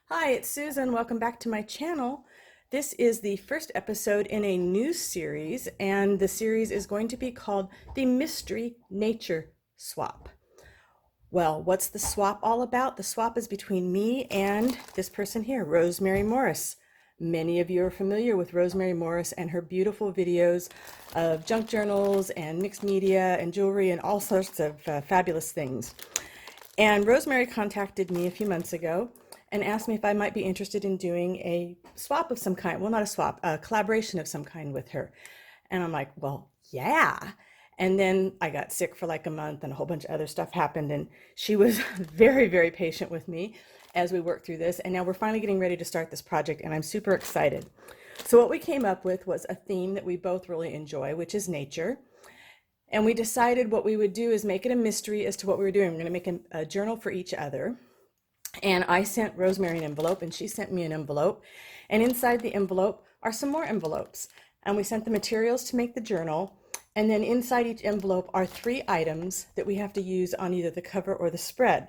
Hi, it's Susan. Welcome back to my channel. This is the first episode in a new series, and the series is going to be called the Mystery Nature Swap. Well, what's the swap all about? The swap is between me and this person here, Rosemary Morris. Many of you are familiar with Rosemary Morris and her beautiful videos of junk journals and mixed media and jewelry and all sorts of fabulous things. And Rosemary contacted me a few months ago and asked me if I might be interested in doing a swap of some kind. Well, not a swap, a collaboration of some kind with her. And I'm like, well, yeah. And then I got sick for like a month and a whole bunch of other stuff happened. And she was very, very patient with me as we worked through this. And now we're finally getting ready to start this project, and I'm super excited. So, what we came up with was a theme that we both really enjoy, which is nature. And we decided what we would do is make it a mystery as to what we were doing. We're going to make a journal for each other. And I sent Rosemary an envelope, and she sent me an envelope. And inside the envelope are some more envelopes. And we sent the materials to make the journal. And then inside each envelope are 3 items that we have to use on either the cover or the spread.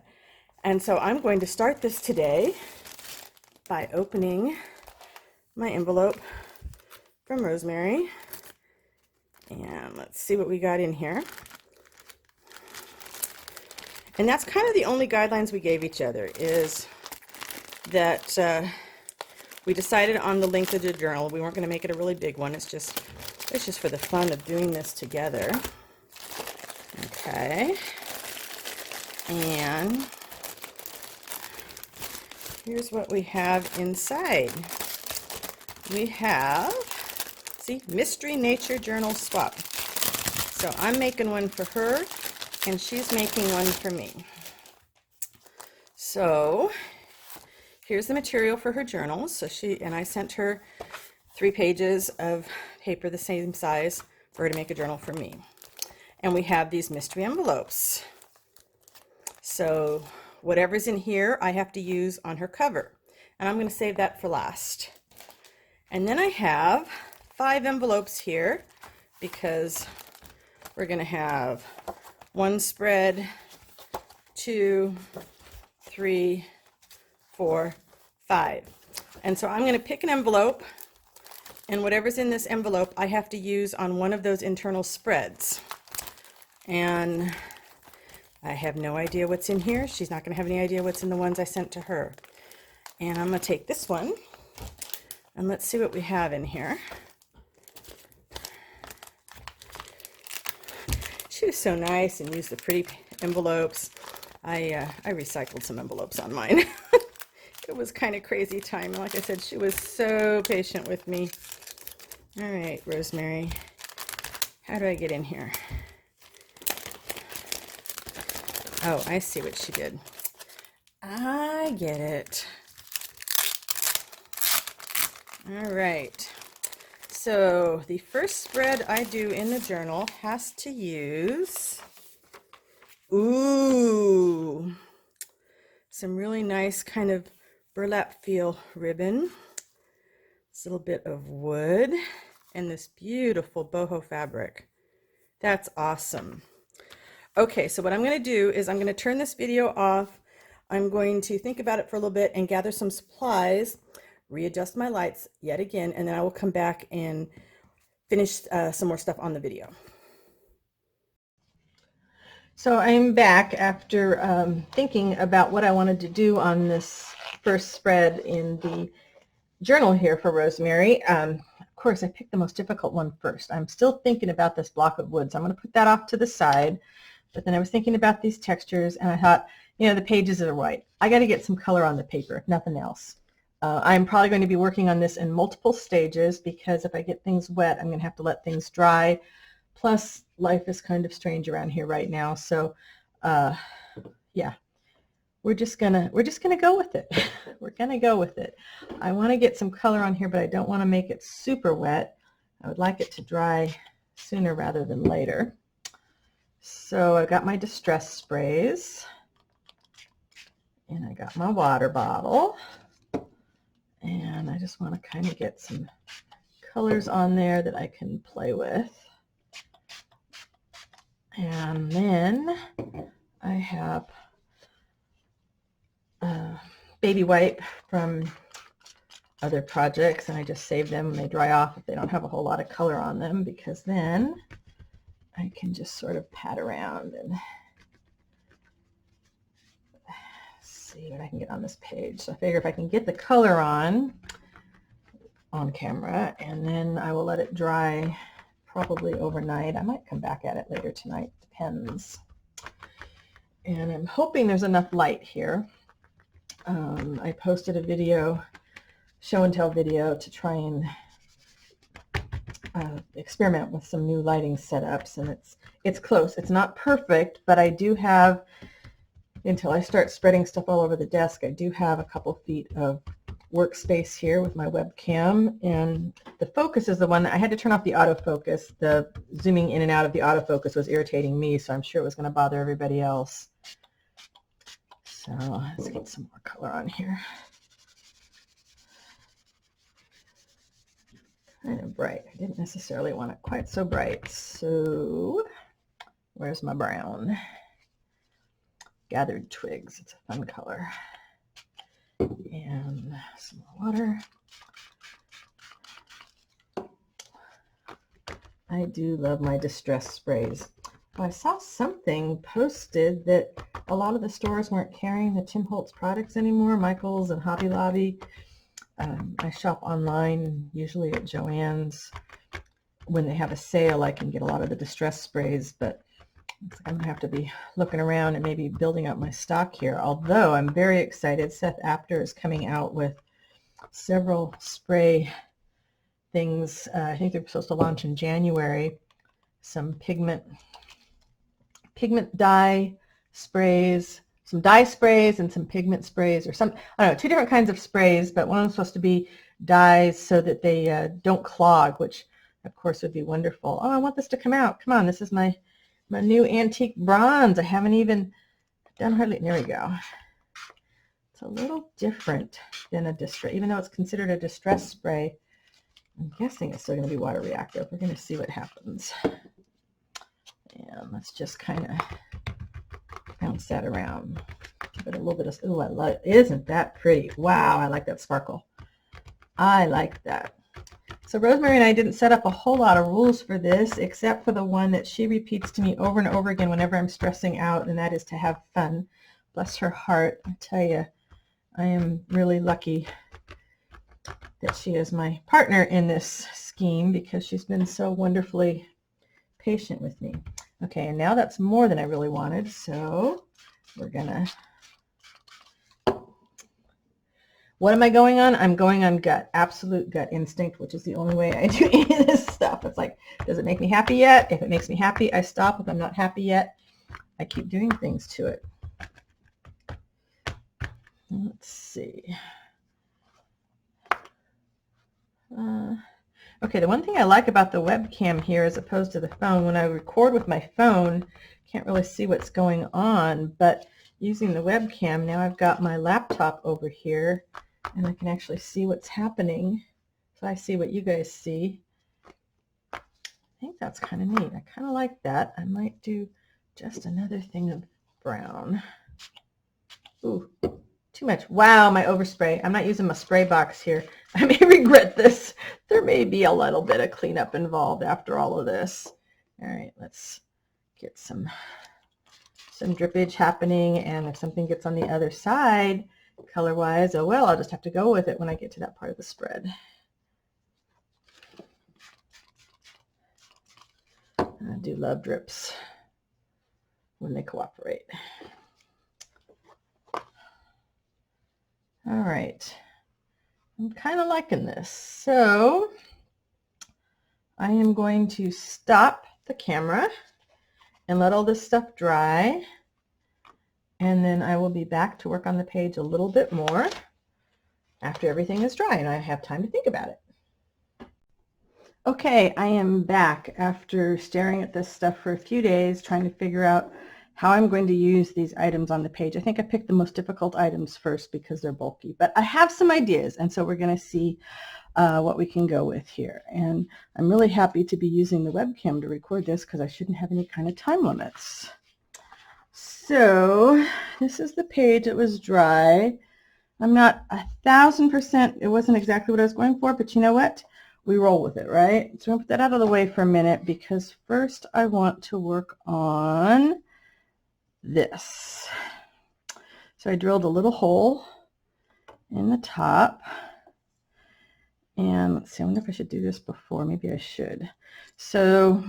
And so I'm going to start this today by opening my envelope from Rosemary. And let's see what we got in here. And that's kind of the only guidelines we gave each other, is that we decided on the length of the journal. We weren't going to make it a really big one. It's just for the fun of doing this together. Okay. And here's what we have inside. We have, see, Mystery Nature Journal Swap. So I'm making one for her, and she's making one for me. So here's the material for her journal. So I sent her 3 pages of paper the same size for her to make a journal for me. And we have these mystery envelopes. So whatever's in here, I have to use on her cover. And I'm going to save that for last. And then I have 5 envelopes here because we're going to have 1 spread, 2, 3, 4, 5. And so I'm going to pick an envelope, and whatever's in this envelope I have to use on one of those internal spreads. And I have no idea what's in here. She's not going to have any idea what's in the ones I sent to her. And I'm going to take this one, and let's see what we have in here. She was so nice and used the pretty envelopes. I recycled some envelopes on mine. It was kind of crazy time. And like I said, she was so patient with me. All right, Rosemary, how do I get in here? Oh, I see what she did. I get it. All right. So the first spread I do in the journal has to use, some really nice kind of burlap feel ribbon, this little bit of wood, and this beautiful boho fabric. That's awesome. Okay, so what I'm going to do is I'm going to turn this video off. I'm going to think about it for a little bit and gather some supplies, readjust my lights yet again, and then I will come back and finish some more stuff on the video. So I'm back after thinking about what I wanted to do on this first spread in the journal here for Rosemary. Of course, I picked the most difficult one first. I'm still thinking about this block of wood, so I'm going to put that off to the side. But then I was thinking about these textures, and I thought, you know, the pages are white. I got to get some color on the paper, if nothing else. I'm probably going to be working on this in multiple stages, because if I get things wet, I'm going to have to let things dry. Plus, life is kind of strange around here right now, so yeah, we're just gonna go with it. We're gonna go with it. I want to get some color on here, but I don't want to make it super wet. I would like it to dry sooner rather than later. So I got my distress sprays, and I got my water bottle, and I just want to kind of get some colors on there that I can play with. And then I have baby wipe from other projects, and I just save them when they dry off if they don't have a whole lot of color on them, because then I can just sort of pat around and see what I can get on this page. So I figure if I can get the color on camera, and then I will let it dry probably overnight. I might come back at it later tonight, depends. And I'm hoping there's enough light here. I posted a video, show and tell video, to try and experiment with some new lighting setups, and it's close. It's not perfect, but I do have, until I start spreading stuff all over the desk, I do have a couple feet of workspace here with my webcam, and the focus is the one that I had to turn off the autofocus. The zooming in and out of the autofocus was irritating me, so I'm sure it was going to bother everybody else. So let's get some more color on here. Kind of bright. I didn't necessarily want it quite so bright. So where's my brown? Gathered Twigs. It's a fun color. And some more water. I do love my distress sprays. Oh, I saw something posted that a lot of the stores weren't carrying the Tim Holtz products anymore, Michael's and Hobby Lobby. I shop online, usually at Joann's. When they have a sale, I can get a lot of the distress sprays, but I'm going to have to be looking around and maybe building up my stock here. Although I'm very excited, Seth Apter is coming out with several spray things. I think they're supposed to launch in January. Some pigment dye sprays, some dye sprays and some pigment sprays, or some, I don't know, two different kinds of sprays, but one of them supposed to be dyes so that they don't clog, which of course would be wonderful. Oh, I want this to come out. Come on, this is my new antique bronze. I haven't even done hardly, there we go. It's a little different than a distress, even though it's considered a distress spray. I'm guessing it's still going to be water reactive. We're going to see what happens. And let's just kind of bounce that around. Give it a little bit of, ooh, I love, isn't that pretty? Wow, I like that sparkle. I like that. So Rosemary and I didn't set up a whole lot of rules for this, except for the one that she repeats to me over and over again whenever I'm stressing out, and that is to have fun. Bless her heart. I tell you, I am really lucky that she is my partner in this scheme, because she's been so wonderfully patient with me. Okay, and now that's more than I really wanted, so we're gonna, what am I going on? I'm going on gut, absolute gut instinct, which is the only way I do any of this stuff. It's like, does it make me happy yet? If it makes me happy, I stop. If I'm not happy yet, I keep doing things to it. Let's see. Okay, the one thing I like about the webcam here as opposed to the phone, when I record with my phone, can't really see what's going on, but using the webcam, now I've got my laptop over here, and I can actually see what's happening. So I see what you guys see. I think that's kind of neat. I kind of like that. I might do just another thing of brown. Ooh. Too much. Wow, my overspray. I'm not using my spray box here. I may regret this. There may be a little bit of cleanup involved after all of this. All right, let's get some drippage happening, and if something gets on the other side color-wise, oh well, I'll just have to go with it when I get to that part of the spread. I do love drips when they cooperate. All right, I'm kind of liking this. So I am going to stop the camera and let all this stuff dry. And then I will be back to work on the page a little bit more after everything is dry and I have time to think about it. Okay, I am back after staring at this stuff for a few days, trying to figure out how I'm going to use these items on the page. I think I picked the most difficult items first because they're bulky, but I have some ideas, and so we're going to see what we can go with here. And I'm really happy to be using the webcam to record this because I shouldn't have any kind of time limits. So this is the page that was dry. I'm not 1,000%, it wasn't exactly what I was going for, but you know what? We roll with it, right? So I'm going to put that out of the way for a minute because first I want to work on this. So I drilled a little hole in the top. And let's see, I wonder if I should do this before. Maybe I should. So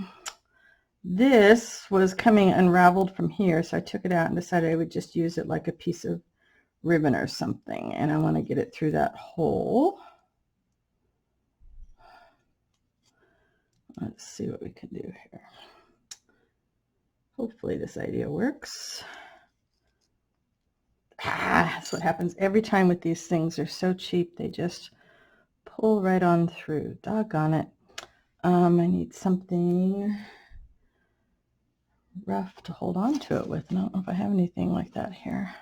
this was coming unraveled from here, so I took it out and decided I would just use it like a piece of ribbon or something. And I want to get it through that hole. Let's see what we can do here. Hopefully this idea works. That's what happens every time with these things. They're so cheap, they just pull right on through. Doggone it. I need something rough to hold on to it with. I don't know if I have anything like that here.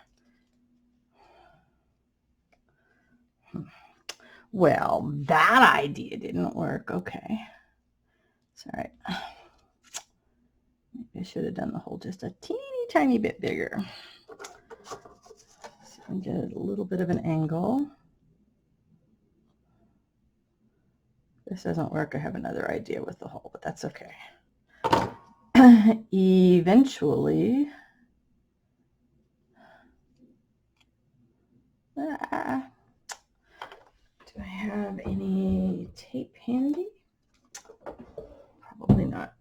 Well, that idea didn't work. Okay. It's all right. Maybe I should have done the hole just a teeny tiny bit bigger. So I get a little bit of an angle. This doesn't work. I have another idea with the hole, but that's okay. Eventually, do I have any tape handy? Probably not.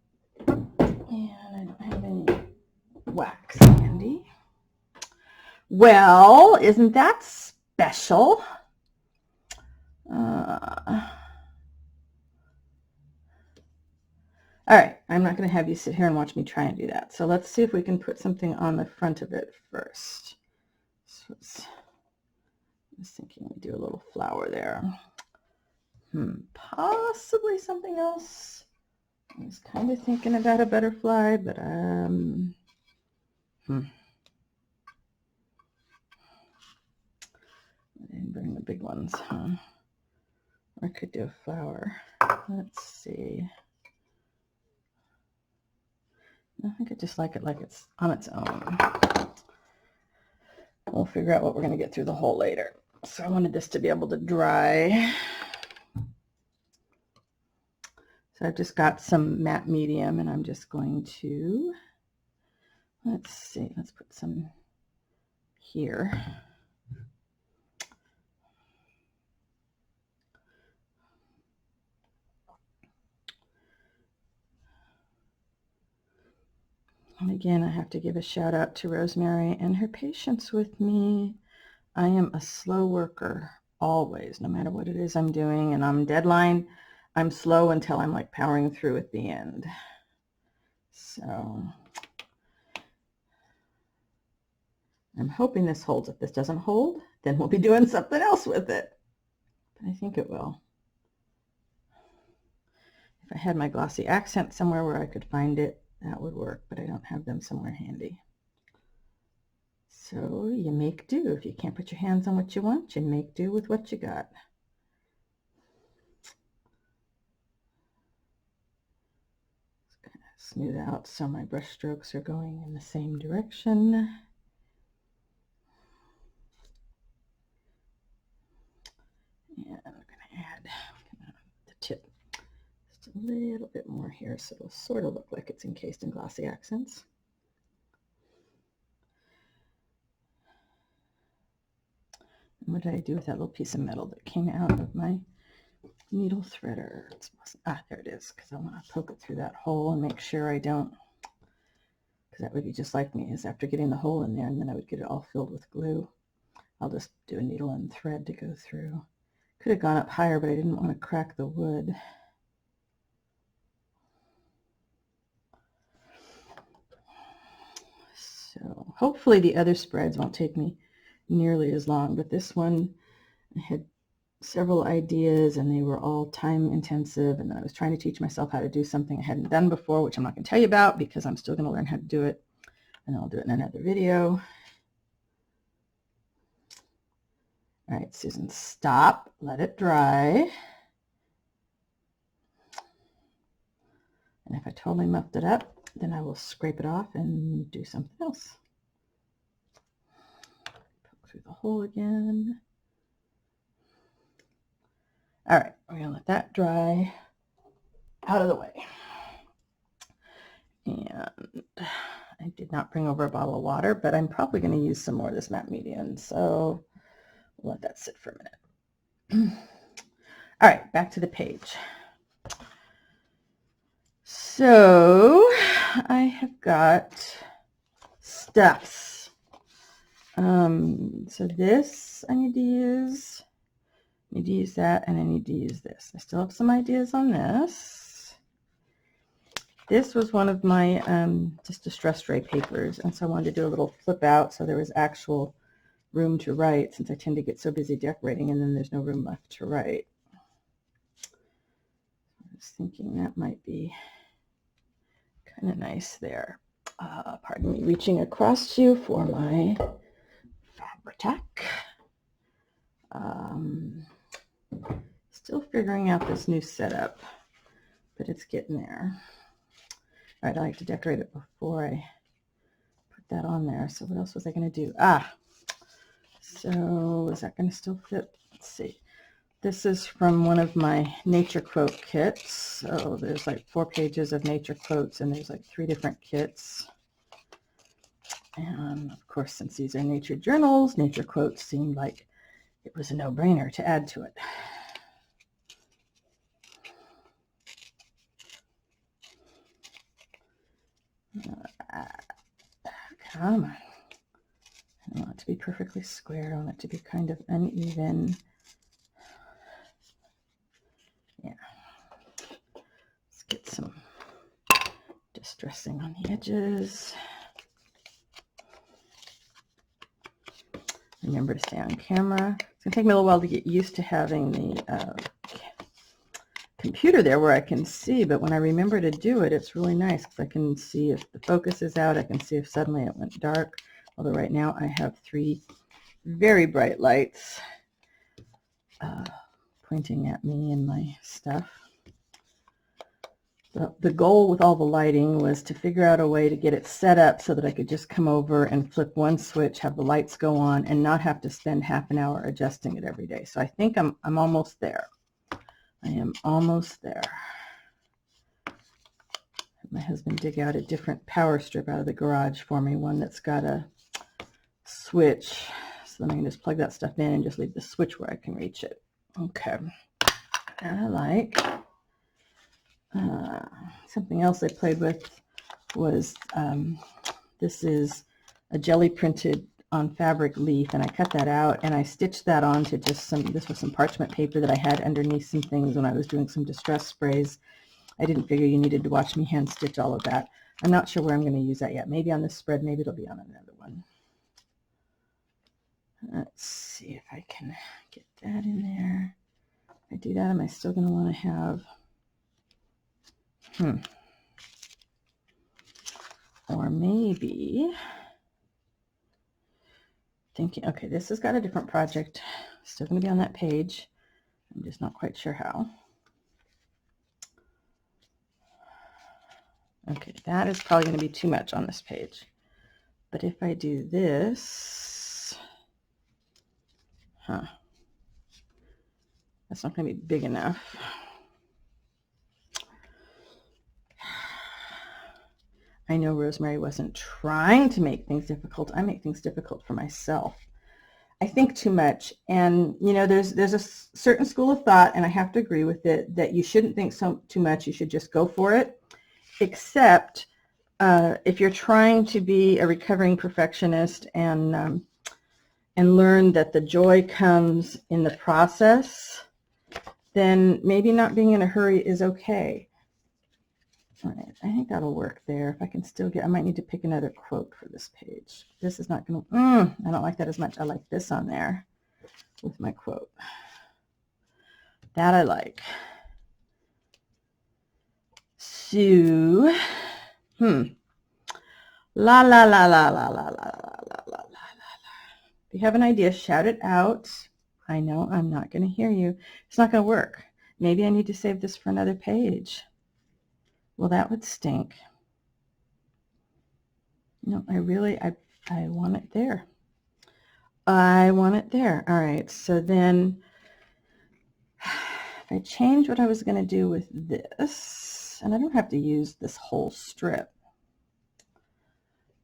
And I don't have any wax handy. Well, isn't that special? All right, I'm not going to have you sit here and watch me try and do that. So let's see if we can put something on the front of it first. So I was thinking we do a little flower there. Possibly something else. I was kind of thinking about a butterfly, but I didn't bring the big ones, huh? Or I could do a flower. Let's see. I think I just like it's on its own. We'll figure out what we're going to get through the hole later. So I wanted this to be able to dry. So I've just got some matte medium and I'm just going to, let's see, let's put some here. And again, I have to give a shout out to Rosemary and her patience with me. I am a slow worker, always, no matter what it is I'm doing. And on deadline, I'm slow until I'm like powering through at the end. So I'm hoping this holds. If this doesn't hold, then we'll be doing something else with it. But I think it will. If I had my glossy accent somewhere where I could find it, that would work, but I don't have them somewhere handy. So you make do. If you can't put your hands on what you want, you make do with what you got. Just kind of smooth out so my brush strokes are going in the same direction. And I'm going to add the tip just a little bit more here so it'll sort of look like it's encased in glossy accents. And what did I do with that little piece of metal that came out of my needle threader? There it is, because I want to poke it through that hole and make sure I don't, because that would be just like me, is after getting the hole in there and then I would get it all filled with glue. I'll just do a needle and thread to go through. Could have gone up higher, but I didn't want to crack the wood. So hopefully the other spreads won't take me nearly as long, but this one I had several ideas and they were all time intensive, and then I was trying to teach myself how to do something I hadn't done before, which I'm not going to tell you about because I'm still going to learn how to do it, and I'll do it in another video. All right, Susan, stop, let it dry. And if I totally muffed it up, then I will scrape it off and do something else. Poke through the hole again. All right, we're going to let that dry out of the way. And I did not bring over a bottle of water, but I'm probably going to use some more of this matte medium, so we'll let that sit for a minute. All right, back to the page. So I have got stuffs. So this I need to use. I need to use that, and I need to use this. I still have some ideas on this. This was one of my just distress tray papers, and so I wanted to do a little flip out so there was actual room to write, since I tend to get so busy decorating and then there's no room left to write. I was thinking that might be kind of nice there. Pardon me, reaching across you for my Fabri-Tac. Still figuring out this new setup, but it's getting there. All right, I like to decorate it before I put that on there. So what else was I going to do? So is that going to still fit? Let's see. This is from one of my nature quote kits. So there's like 4 pages of nature quotes, and there's like 3 different kits. And of course, since these are nature journals, nature quotes seemed like it was a no-brainer to add to it. Come on. I don't want it to be perfectly square. I want it to be kind of uneven. Yeah. Let's get some distressing on the edges. Remember to stay on camera. It's going to take me a little while to get used to having the computer there where I can see, but when I remember to do it, it's really nice because I can see if the focus is out. I can see if suddenly it went dark. Although right now I have 3 very bright lights pointing at me and my stuff. The goal with all the lighting was to figure out a way to get it set up so that I could just come over and flip one switch, have the lights go on, and not have to spend half an hour adjusting it every day. So I think I'm almost there. I am almost there. My husband dig out a different power strip out of the garage for me, one that's got a switch, so then I can just plug that stuff in and just leave the switch where I can reach it. Okay. And I like something else I played with was this is a jelly printed on fabric leaf, and I cut that out and I stitched that onto just this was some parchment paper that I had underneath some things when I was doing some distress sprays. I didn't figure you needed to watch me hand stitch all of that. I'm not sure where I'm going to use that yet. Maybe on this spread, maybe it'll be on another one. Let's see if I can get that in there. If I do that, am I still going to want to have or maybe thinking, okay, this has got a different project. Still going to be on that page. I'm just not quite sure how. Okay, that is probably going to be too much on this page. But if I do this, that's not going to be big enough. I know Rosemary wasn't trying to make things difficult. I make things difficult for myself. I think too much. And, you know, there's a certain school of thought, and I have to agree with it, that you shouldn't think too much. You should just go for it. Except if you're trying to be a recovering perfectionist and learn that the joy comes in the process, then maybe not being in a hurry is okay. All right, I think that'll work there. If I can still get, I might need to pick another quote for this page. This is not going to, I don't like that as much. I like this on there with my quote. That I like. So, la la la la la la la la la la la. If you have an idea, shout it out. I know I'm not going to hear you. It's not going to work. Maybe I need to save this for another page. Well, that would stink. No, I want it there. I want it there. All right, so then if I change what I was going to do with this, and I don't have to use this whole strip.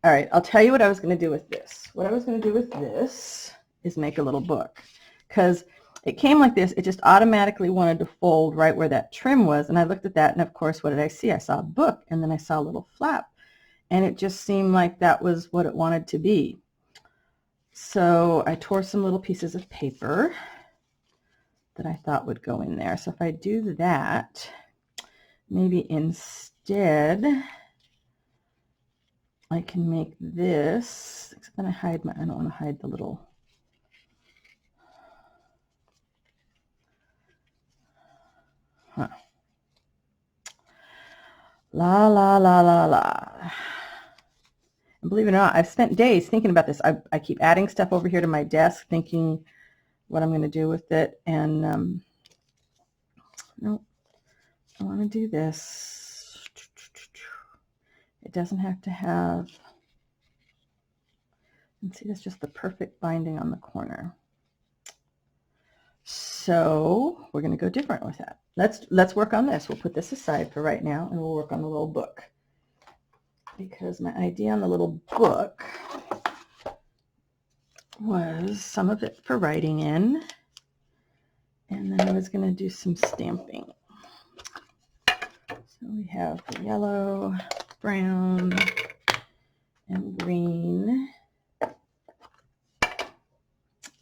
All right, I'll tell you what I was going to do with this. What I was going to do with this is make a little book, because it came like this. It just automatically wanted to fold right where that trim was, and I looked at that, and of course, what did I see? I saw a book, and then I saw a little flap, and it just seemed like that was what it wanted to be. So I tore some little pieces of paper that I thought would go in there. So if I do that, maybe instead I can make this, except then I don't want to hide the little, la la la la la. And believe it or not, I've spent days thinking about this. I keep adding stuff over here to my desk, thinking what I'm going to do with it, and nope, I want to do this. It doesn't have to have, and see, that's just the perfect binding on the corner. So we're going to go different with that. Let's work on this. We'll put this aside for right now, and we'll work on the little book, because my idea on the little book was some of it for writing in, and then I was going to do some stamping. So we have the yellow, brown, and green,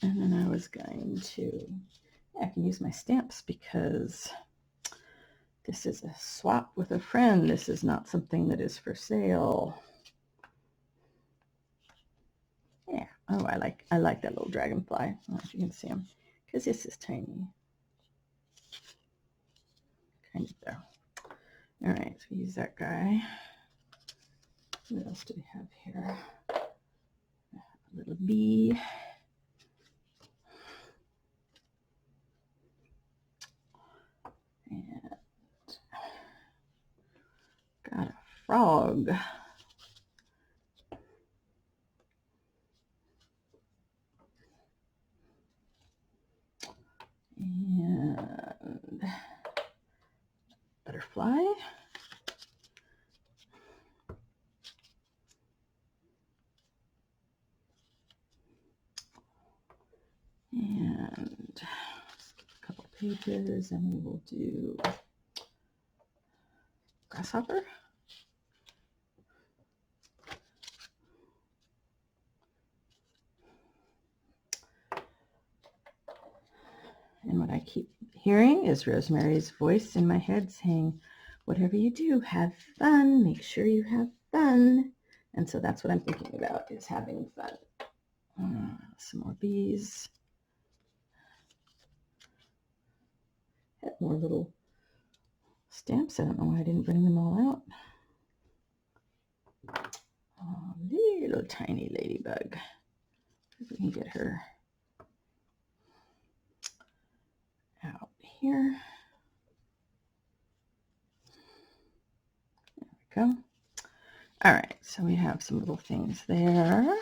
and then I was going to, I can use my stamps because this is a swap with a friend. This is not something that is for sale. Yeah. Oh, I like that little dragonfly. I don't know if you can see him, because this is tiny. Kind of there. All right, so we use that guy. What else do we have here? A little bee. And got a frog. And butterfly. And skip a couple pages, and we will do grasshopper. And what I keep hearing is Rosemary's voice in my head saying, whatever you do, have fun. Make sure you have fun. And so that's what I'm thinking about, is having fun. Some more bees. Had more little stamps. I don't know why I didn't bring them all out. Oh, little tiny ladybug. If we can get her out here. There we go. All right, so we have some little things there.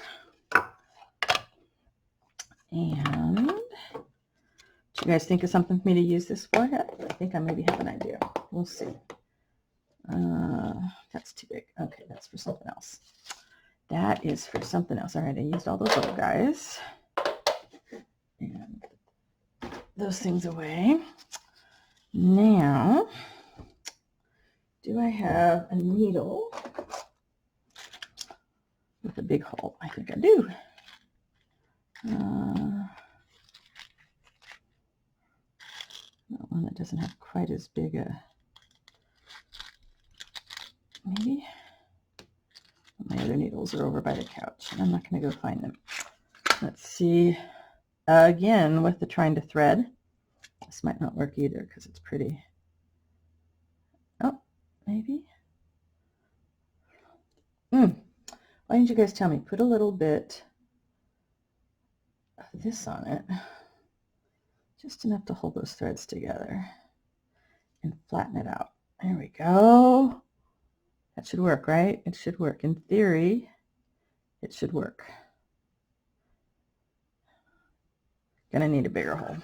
And do you guys think of something for me to use this for yet? I think I maybe have an idea. We'll see. That's too big. Okay, that's for something else. That is for something else. All right, I used all those little guys. And those things away. Now, do I have a needle with a big hole? I think I do. One that doesn't have quite as big a, maybe. My other needles are over by the couch, and I'm not going to go find them. Let's see. Again, with the trying to thread. This might not work either because it's pretty. Oh, maybe. Why didn't you guys tell me? Put a little bit of this on it. Just enough to hold those threads together. And flatten it out. There we go. That should work, right? It should work. In theory, it should work. Gonna need a bigger hole.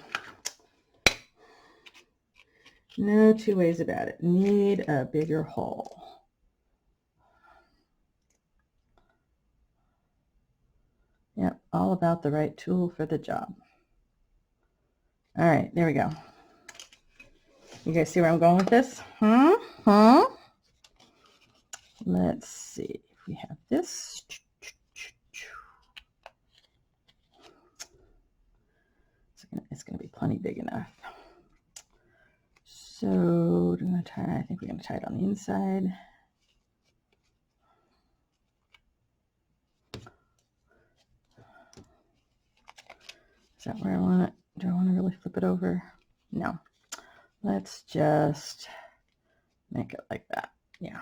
No two ways about it. Need a bigger hole. Yep, all about the right tool for the job. All right, there we go. You guys see where I'm going with this? Let's see if we have this. It's going to be plenty big enough. So do I tie? I think we're going to tie it on the inside. Is that where I want it? Do I want to really flip it over? No. Let's just make it like that. Yeah.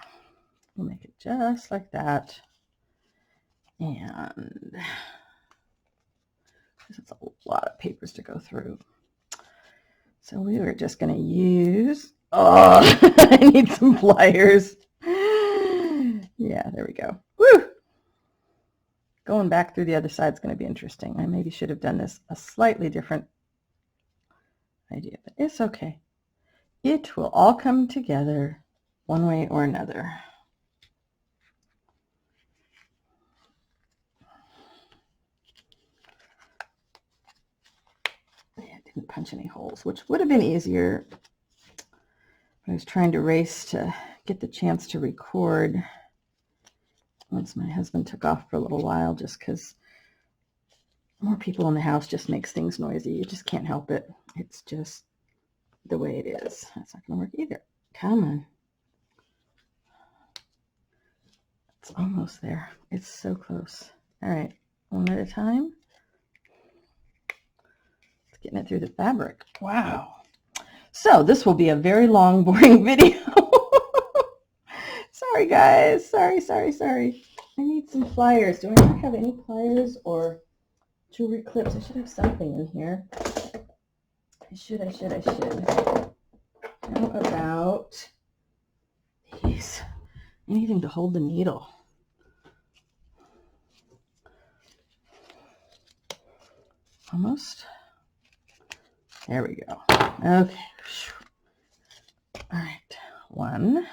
We'll make it just like that. And it's a lot of papers to go through. So we were just going to use, I need some pliers. Yeah, there we go. Woo! Going back through the other side is going to be interesting. I maybe should have done this a slightly different idea, but it's okay. It will all come together one way or another. Yeah, I didn't punch any holes, which would have been easier. I was trying to race to get the chance to record once my husband took off for a little while, just because more people in the house just makes things noisy. You just can't help it. It's just the way it is. That's not going to work either. Come on. It's almost there. It's so close. All right, one at a time. It's getting it through the fabric. Wow. So this will be a very long, boring video. Sorry, guys. Sorry. I need some pliers. Do I not have any pliers or jewelry clips? I should have something in here. I should. How about these? Anything to hold the needle. Almost. There we go. Okay. All right. One.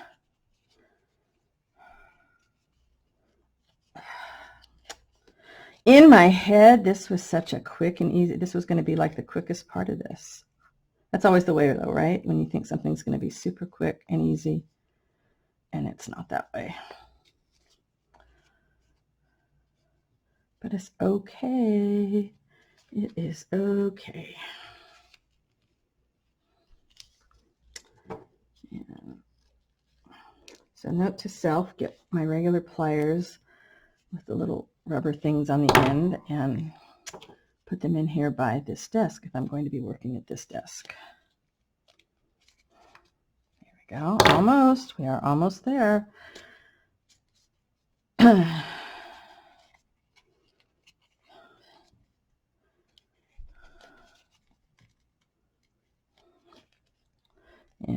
In my head, this was such a quick and easy, this was going to be like the quickest part of this. That's always the way though, right? When you think something's going to be super quick and easy, and it's not that way. But it's okay. It is okay. And so note to self, get my regular pliers with the little rubber things on the end and put them in here by this desk if I'm going to be working at this desk. There we go. Almost. We are almost there. Yeah,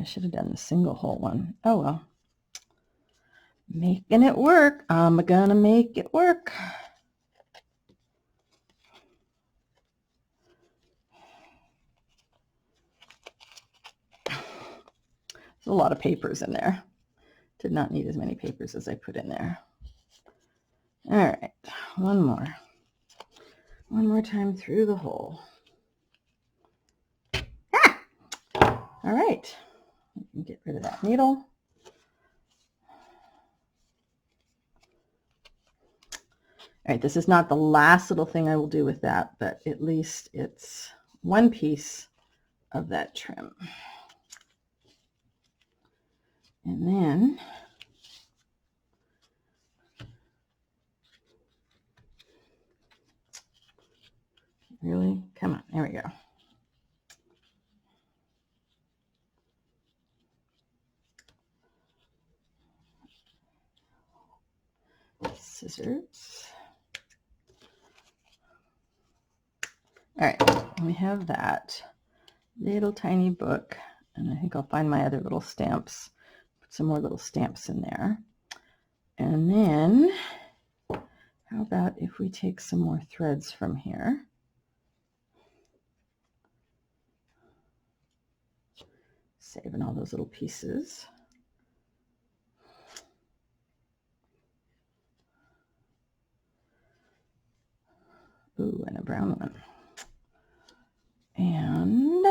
I should have done the single hole one. Oh well. Making it work. I'm gonna make it work. There's a lot of papers in there. Did not need as many papers as I put in there. All right, one more. One more time through the hole. Ah! All right, we can get rid of that needle. All right, this is not the last little thing I will do with that, but at least it's one piece of that trim. And then really, come on, there we go. Scissors. All right, we have that little tiny book, and I think I'll find my other little stamps, put some more little stamps in there. And then how about if we take some more threads from here? Saving all those little pieces. Ooh, and a brown one. And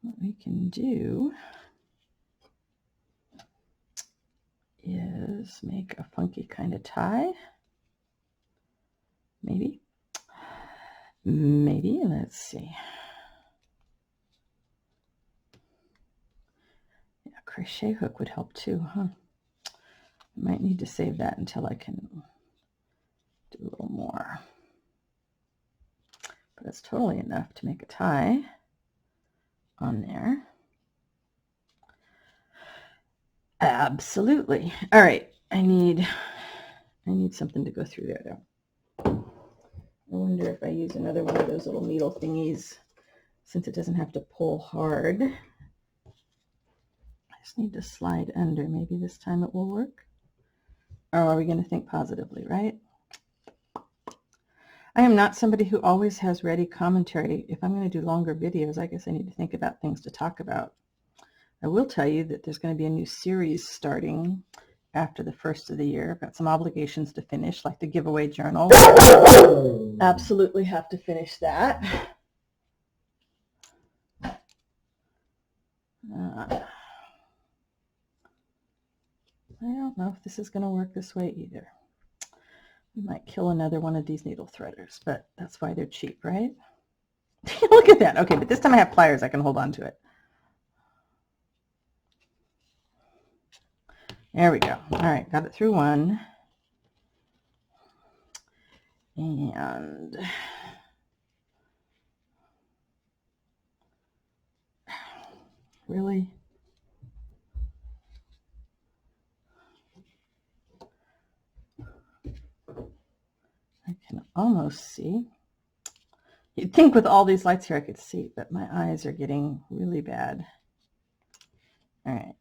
what we can do is make a funky kind of tie. Maybe. Maybe. Let's see. Yeah, crochet hook would help too, huh? I might need to save that until I can do a little more. But it's totally enough to make a tie on there. Absolutely. All right. I need something to go through there though. I wonder if I use another one of those little needle thingies, since it doesn't have to pull hard. I just need to slide under. Maybe this time it will work. Or are we going to think positively, right? I am not somebody who always has ready commentary. If I'm going to do longer videos, I guess I need to think about things to talk about. I will tell you that there's going to be a new series starting after the first of the year. I've got some obligations to finish, like the giveaway journal. Absolutely have to finish that. I don't know if this is going to work this way either. We might kill another one of these needle threaders, but that's why they're cheap, right? Look at that. Okay, but this time I have pliers. I can hold on to it. There we go. All right, got it through one. And really? I can almost see. You'd think with all these lights here I could see, but my eyes are getting really bad. All right.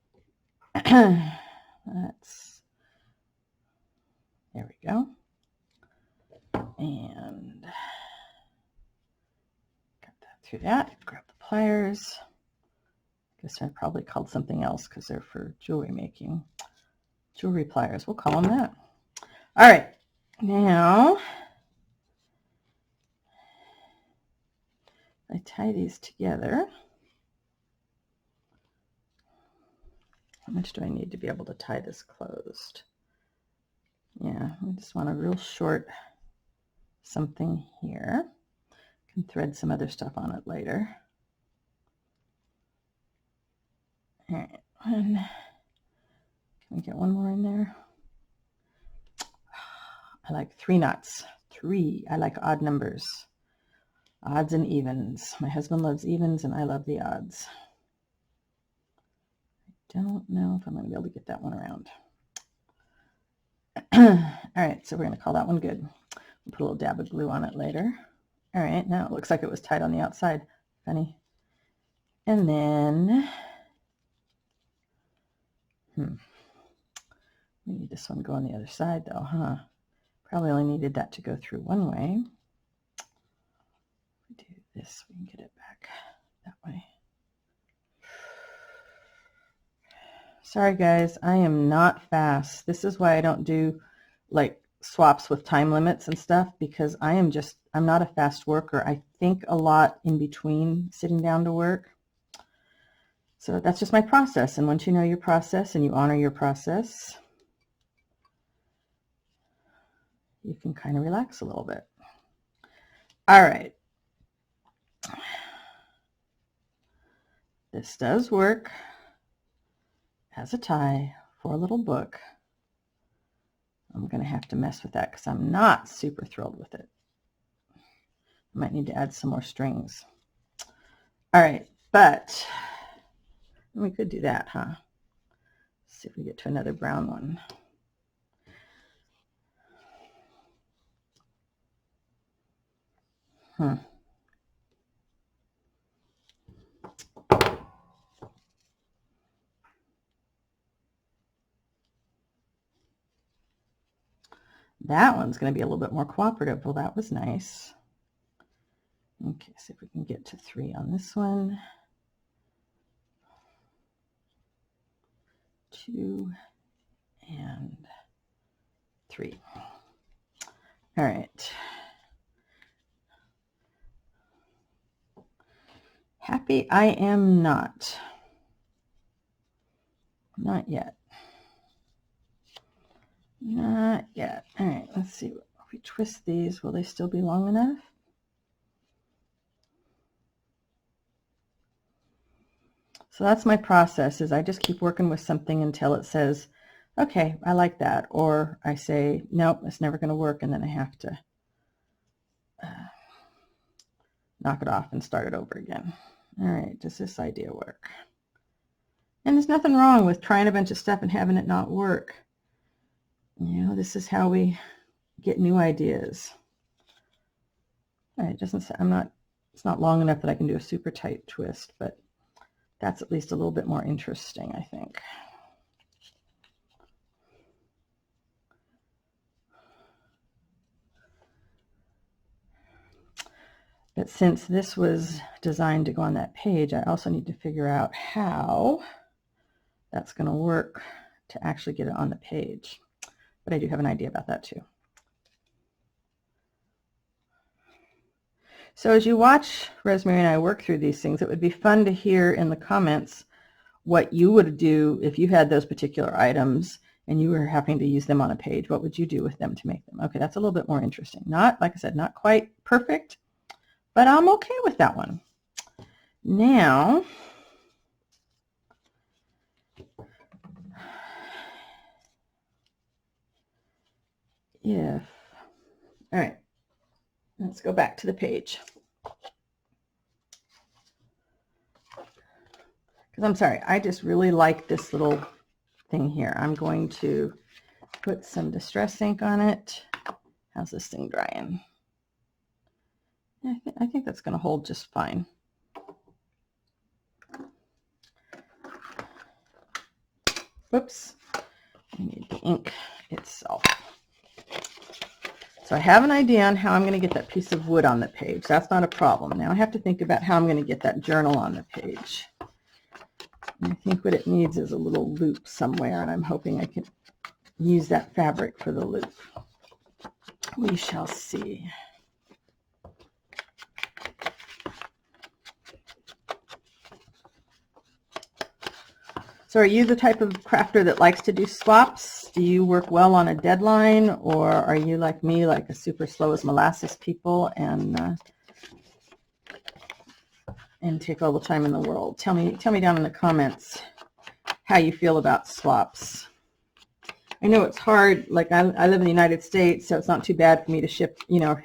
There we go. And got that through that. Grab the pliers. I guess I probably called something else because they're for jewelry making. Jewelry pliers, we'll call them that. All right, now I tie these together. How much do I need to be able to tie this closed? Yeah, I just want a real short something here. Can thread some other stuff on it later. All right, and can we get one more in there? I like 3 knots. 3. I like odd numbers. Odds and evens. My husband loves evens and I love the odds. I don't know if I'm going to be able to get that one around. All right, so we're going to call that one good. We'll put a little dab of glue on it later. All right, now it looks like it was tied on the outside. Funny. And then, we need this one to go on the other side though, huh? Probably only needed that to go through one way. Do this, we can get it back that way. Sorry guys, I am not fast. This is why I don't do like swaps with time limits and stuff, because I'm not a fast worker. I think a lot in between sitting down to work. So that's just my process. And once you know your process and you honor your process, you can kind of relax a little bit. All right. This does work as a tie for a little book. I'm going to have to mess with that because I'm not super thrilled with it. I might need to add some more strings. All right, but we could do that, huh? Let's see if we get to another brown one. That one's going to be a little bit more cooperative. Well, that was nice. Okay, see if we can get to 3 on this one. 2 and 3. All right. Happy I am not. Not yet. Not yet. All right, let's see. If we twist these, will they still be long enough? So that's my process, is I just keep working with something until it says, okay, I like that. Or I say, nope, it's never going to work, and then I have to knock it off and start it over again. All right, does this idea work? And there's nothing wrong with trying a bunch of stuff and having it not work. You know, this is how we get new ideas. All right, it doesn't say, it's not long enough that I can do a super tight twist, but that's at least a little bit more interesting, I think. But since this was designed to go on that page, I also need to figure out how that's going to work to actually get it on the page. But I do have an idea about that too. So as you watch Rosemary and I work through these things, it would be fun to hear in the comments what you would do if you had those particular items and you were having to use them on a page. What would you do with them to make them? Okay, that's a little bit more interesting. Not, like I said, not quite perfect, but I'm okay with that one. Now, all right, let's go back to the page. Because I'm sorry, I just really like this little thing here. I'm going to put some Distress ink on it. How's this thing drying? I think that's going to hold just fine. Whoops, I need the ink itself. So I have an idea on how I'm going to get that piece of wood on the page. That's not a problem. Now I have to think about how I'm going to get that journal on the page. And I think what it needs is a little loop somewhere, and I'm hoping I can use that fabric for the loop. We shall see. So are you the type of crafter that likes to do swaps? Do you work well on a deadline, or are you like me, like a super slow as molasses people, and take all the time in the world? Tell me down in the comments how you feel about swaps. I know it's hard. Like I live in the United States, so it's not too bad for me to ship,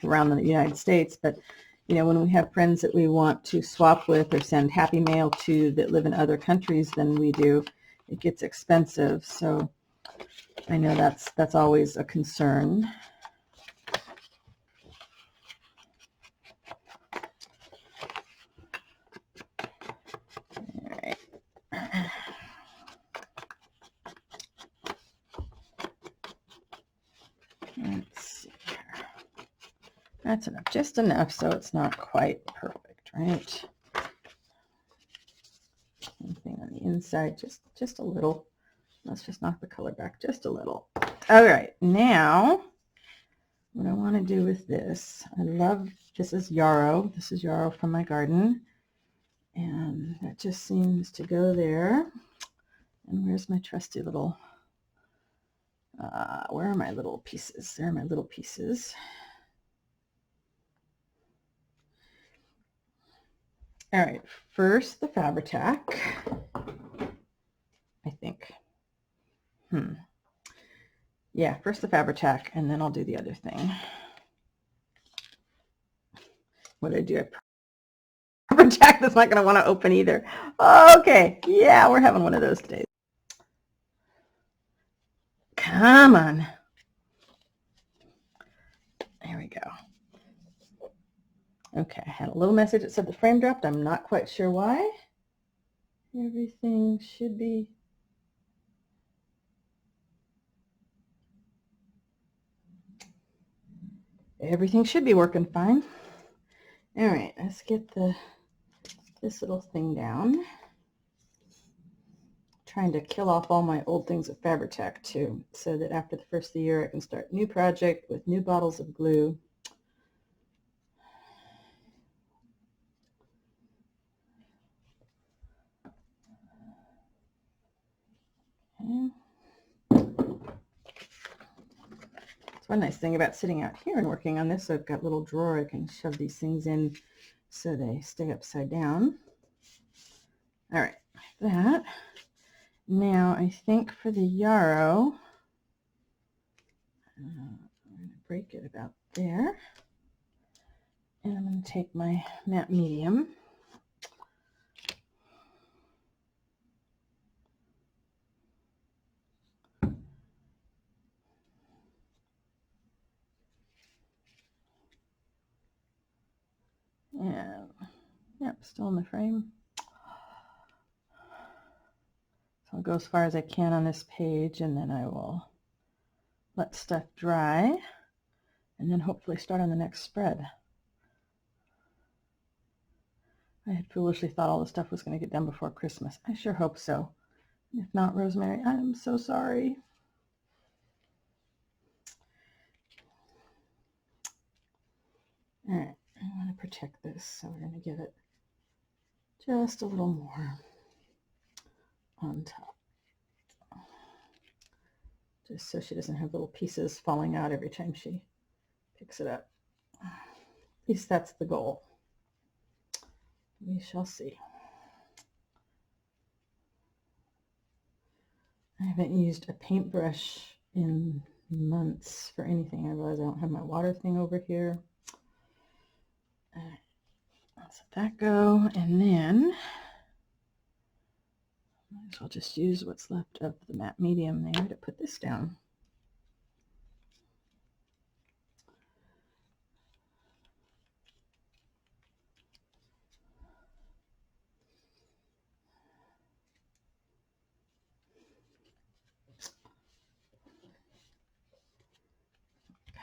around the United States. But, when we have friends that we want to swap with or send happy mail to that live in other countries than we do, it gets expensive. So I know that's always a concern. All right. Let's see here. That's enough, just enough so it's not quite perfect, right? Anything on the inside, just a little. Let's just knock the color back just a little. All right, now what I want to do with this, this is yarrow. This is yarrow from my garden, and that just seems to go there. And where's my trusty little, where are my little pieces? There are my little pieces. All right, first the Fabri-Tac, I think. Yeah, first the Fabri-Tac, and then I'll do the other thing. What did I do? Fabri-Tac that's not going to want to open either. Okay, yeah, we're having one of those days. Come on. There we go. Okay, I had a little message that said the frame dropped. I'm not quite sure why. Everything should be... Everything should be working fine. All right, let's get this little thing down. Trying to kill off all my old things at Fabri-Tac too, so that after the first of the year I can start a new project with new bottles of glue. Okay. That's one nice thing about sitting out here and working on this. So I've got a little drawer I can shove these things in so they stay upside down. All right, like that. Now I think for the yarrow, I'm going to break it about there. And I'm going to take my matte medium. And, yep, still in the frame. So I'll go as far as I can on this page, and then I will let stuff dry, and then hopefully start on the next spread. I had foolishly thought all the stuff was going to get done before Christmas. I sure hope so. If not, Rosemary, I'm so sorry. All right, I want to protect this, so we're going to give it just a little more on top, just so she doesn't have little pieces falling out every time she picks it up. At least that's the goal. We shall see. I haven't used a paintbrush in months for anything. I realize I don't have my water thing over here. All right, let's let that go, and then might as well just use what's left of the matte medium there to put this down.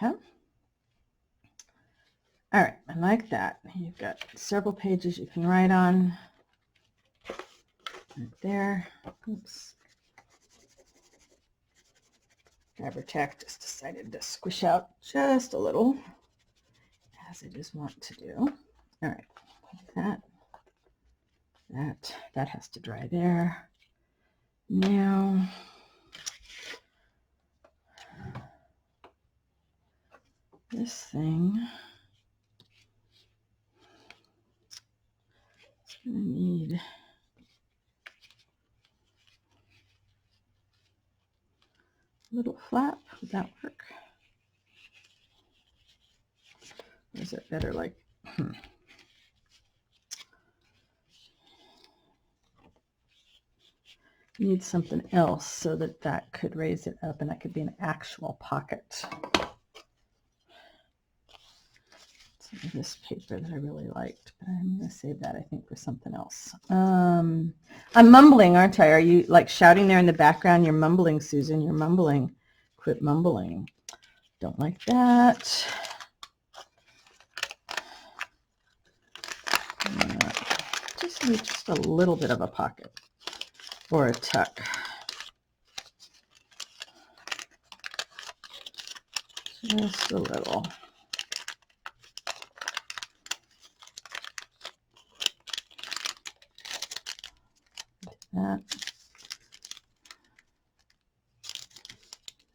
Okay. All right, I like that. You've got several pages you can write on. Right there. Oops. Fabri-Tac just decided to squish out just a little, as I just want to do. All right, like that has to dry there. Now, this thing is going to need a little flap. Would that work? Or is it better like, Need something else so that that could raise it up and that could be an actual pocket. Some of this paper that I really liked, but I'm going to save that, I think, for something else. I'm mumbling, aren't I? Are you like shouting there in the background? You're mumbling, Susan. You're mumbling. Quit mumbling. Don't like that. Just need just a little bit of a pocket or a tuck. Just a little.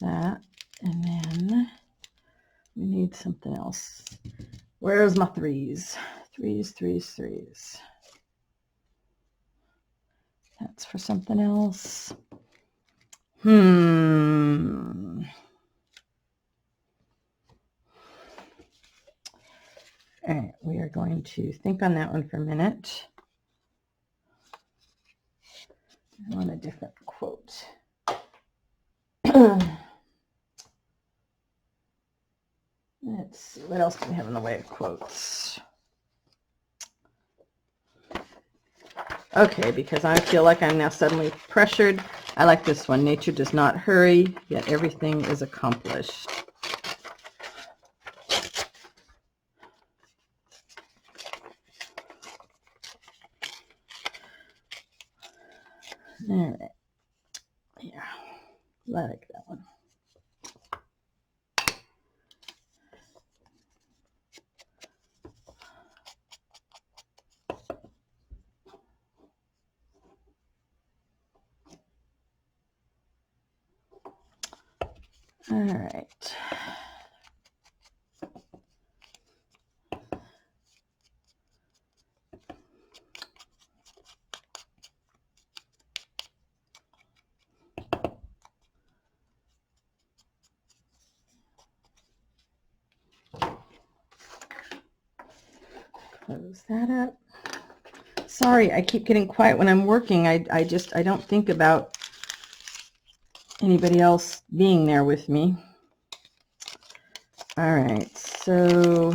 That, and then we need something else. Where's my threes? Threes. That's for something else. All right, we are going to think on that one for a minute. I want a different quote. Let's see, what else do we have in the way of quotes? Okay, because I feel like I'm now suddenly pressured. I like this one. Nature does not hurry, yet everything is accomplished. All right. Yeah, I like that one. All right. Close that up. Sorry, I keep getting quiet when I'm working. I don't think about anybody else being there with me. All right, so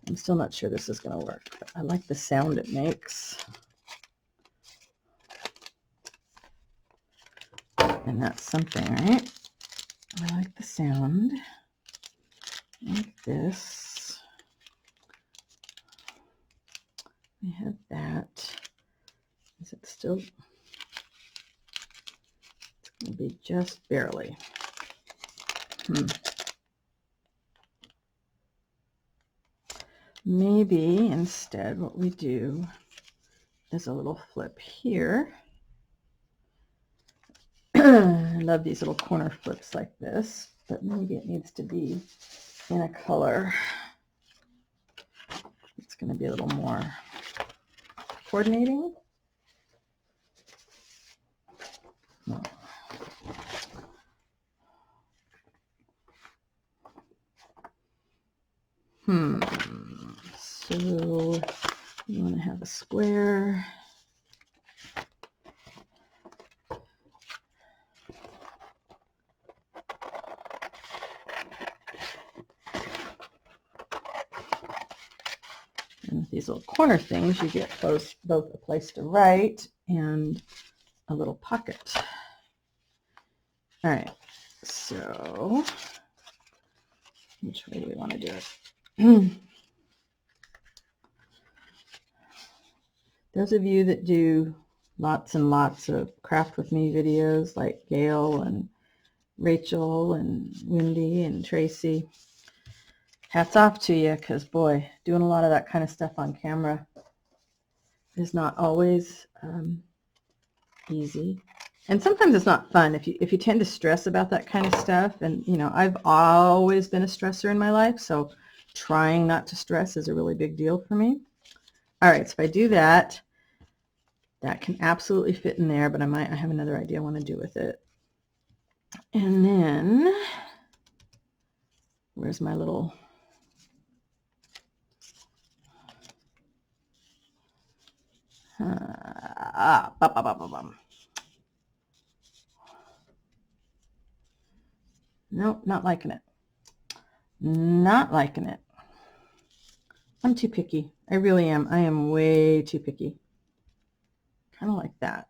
I'm still not sure this is going to work, but I like the sound it makes. And that's something, right? I like the sound. Like this. We have that. Is it still? It's going to be just barely. Maybe instead what we do is a little flip here. I love these little corner flips like this, but maybe it needs to be in a color. It's going to be a little more coordinating. So you want to have a square. And with these little corner things, you get both a place to write and a little pocket. All right, so which way do we want to do it? Those of you that do lots and lots of craft with me videos, like Gail and Rachel and Wendy and Tracy, hats off to you, because boy, doing a lot of that kind of stuff on camera is not always easy, and sometimes it's not fun if you tend to stress about that kind of stuff. And you know, I've always been a stressor in my life, so trying not to stress is a really big deal for me. All right, so if I do that, that can absolutely fit in there, but I have another idea I want to do with it. And then where's my little nope, not liking it. Not liking it. I'm too picky. I really am. I am way too picky. Kind of like that.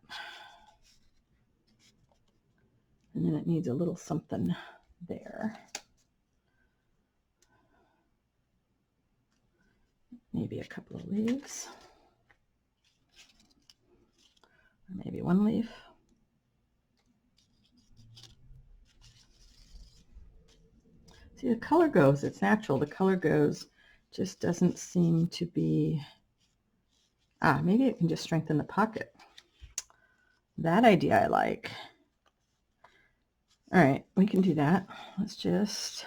And then it needs a little something there. Maybe a couple of leaves. Or maybe one leaf. See, the color goes. It's natural. The color goes. Just doesn't seem to be... maybe it can just strengthen the pocket. That idea I like. All right, we can do that. Let's just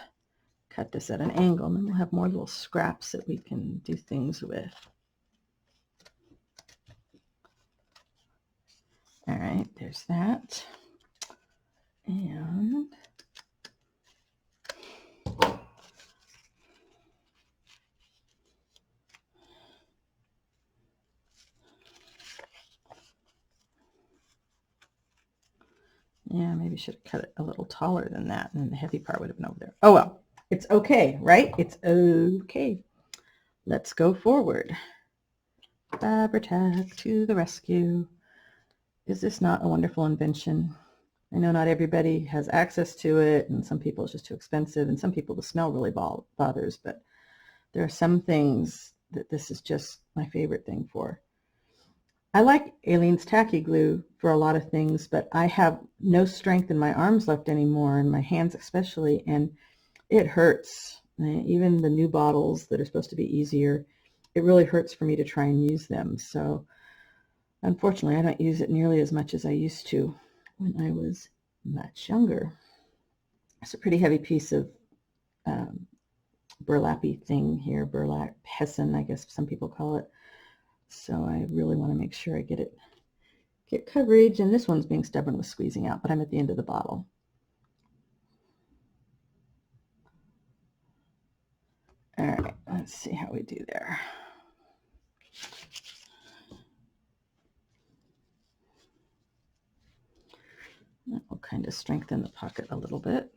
cut this at an angle, and then we'll have more little scraps that we can do things with. All right, there's that. And yeah, maybe should have cut it a little taller than that, and then the heavy part would have been over there. Oh well, it's okay, right? It's okay. Let's go forward. Fabri-Tac to the rescue. Is this not a wonderful invention? I know not everybody has access to it, and some people it's just too expensive, and some people the smell really bothers, but there are some things that this is just my favorite thing for. I like Aleene's tacky glue for a lot of things, but I have no strength in my arms left anymore, and my hands especially, and it hurts. Even the new bottles that are supposed to be easier, it really hurts for me to try and use them. So unfortunately, I don't use it nearly as much as I used to when I was much younger. It's a pretty heavy piece of burlappy thing here, burlap hessian, I guess some people call it. So I really want to make sure I get coverage, and this one's being stubborn with squeezing out, but I'm at the end of the bottle. All right, let's see how we do there. That will kind of strengthen the pocket a little bit.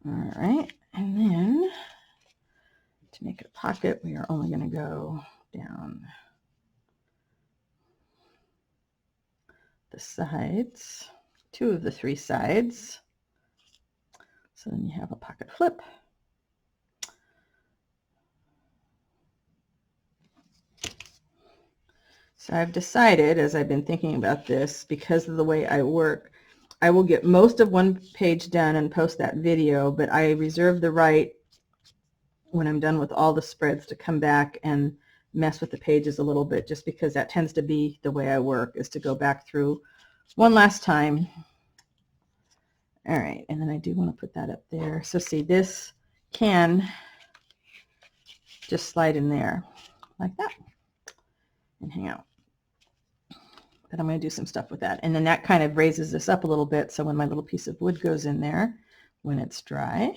All right, and then to make a pocket, we are only going to go down the sides, 2 of the 3 sides. So then you have a pocket flip. So I've decided, as I've been thinking about this, because of the way I work, I will get most of one page done and post that video, but I reserve the right, when I'm done with all the spreads, to come back and mess with the pages a little bit, just because that tends to be the way I work, is to go back through one last time. All right, and then I do want to put that up there. So see, this can just slide in there like that and hang out. But I'm going to do some stuff with that. And then that kind of raises this up a little bit, so when my little piece of wood goes in there, when it's dry.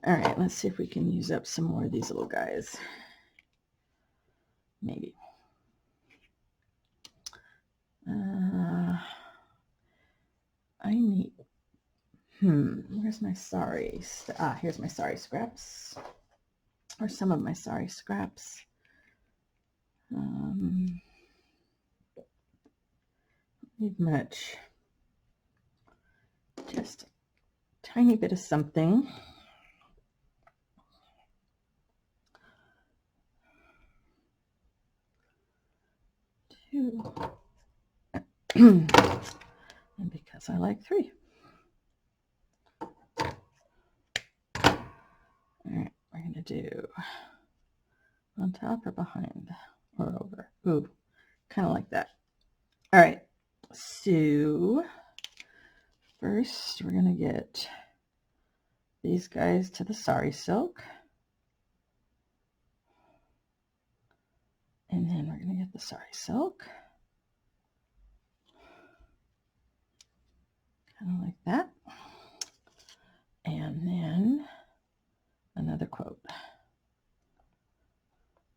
All right, let's see if we can use up some more of these little guys. Maybe. I need, where's my sorry? Here's my sorry scraps, or some of my sorry scraps. Need much. Just a tiny bit of something. Two. And because I like 3. All right, we're going to do on top or behind or over. Ooh, kind of like that. All right, so first we're going to get these guys to the sari silk. And then we're going to get the sari silk. Kind of like that. And then another quote.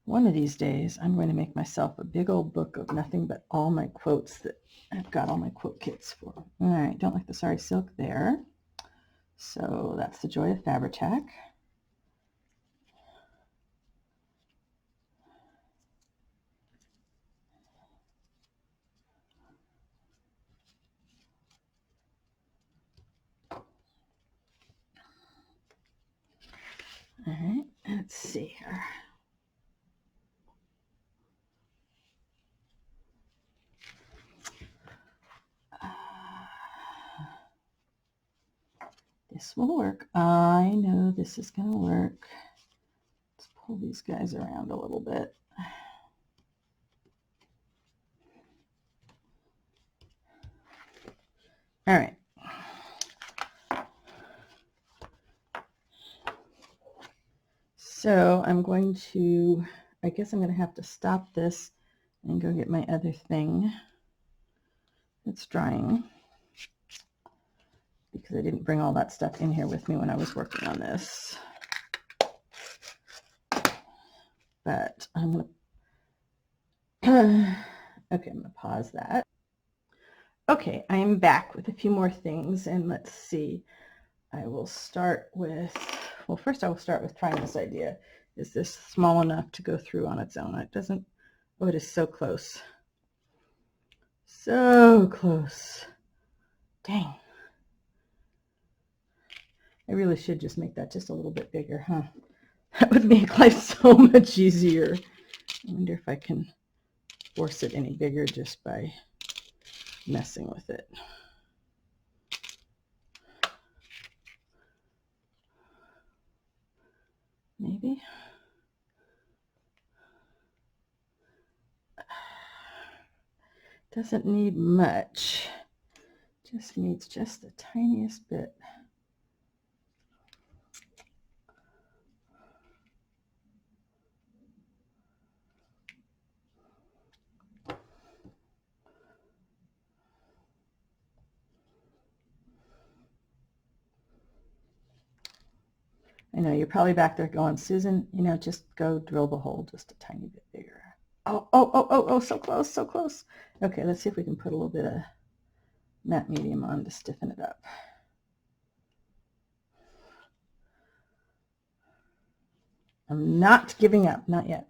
One of these days, I'm going to make myself a big old book of nothing but all my quotes that I've got all my quote kits for. All right, don't like the sari silk there. So that's the joy of Fabri-Tac. All right, let's see here. This will work. I know this is going to work. Let's pull these guys around a little bit. All right. So I'm going to, I guess I'm going to have to stop this and go get my other thing that's drying, because I didn't bring all that stuff in here with me when I was working on this. But I'm going to, okay, I'm going to pause that. Okay, I'm back with a few more things, and let's see. I will start with, well, first I will start with trying this idea. Is this small enough to go through on its own? It doesn't, oh, it is so close. So close. Dang. I really should just make that just a little bit bigger, huh? That would make life so much easier. I wonder if I can force it any bigger just by messing with it. Maybe. Doesn't need much. Just needs just the tiniest bit. I know you're probably back there going, Susan, you know, just go drill the hole just a tiny bit bigger. Oh, so close, so close. Okay, let's see if we can put a little bit of matte medium on to stiffen it up. I'm not giving up, not yet.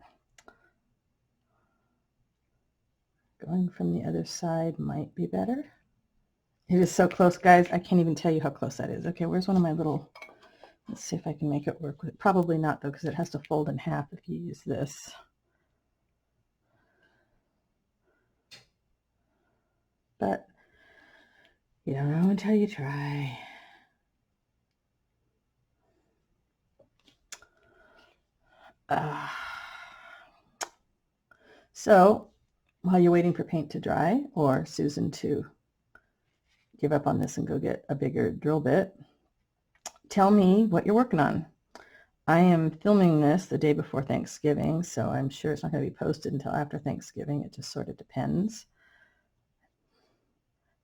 Going from the other side might be better. It is so close, guys. I can't even tell you how close that is. Okay, where's one of my little, let's see if I can make it work with it. Probably not, though, because it has to fold in half if you use this. But you don't know until you try. So while you're waiting for paint to dry, or Susan to give up on this and go get a bigger drill bit, tell me what you're working on. I am filming this the day before Thanksgiving, so I'm sure it's not going to be posted until after Thanksgiving. It just sort of depends.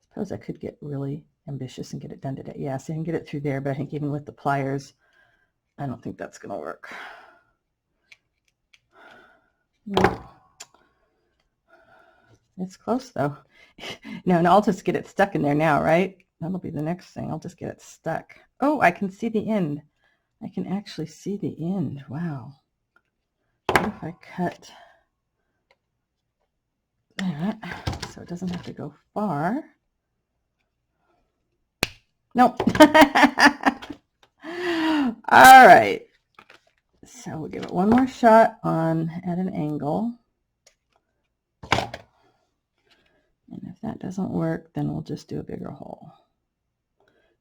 I suppose I could get really ambitious and get it done today. Yeah, see, I can get it through there, but I think even with the pliers, I don't think that's going to work. No. It's close, though. No, and I'll just get it stuck in there now, right? That'll be the next thing. I'll just get it stuck. Oh, I can see the end. I can actually see the end. Wow. What if I cut that so it doesn't have to go far? Nope. All right. So we'll give it one more shot on at an angle. And if that doesn't work, then we'll just do a bigger hole.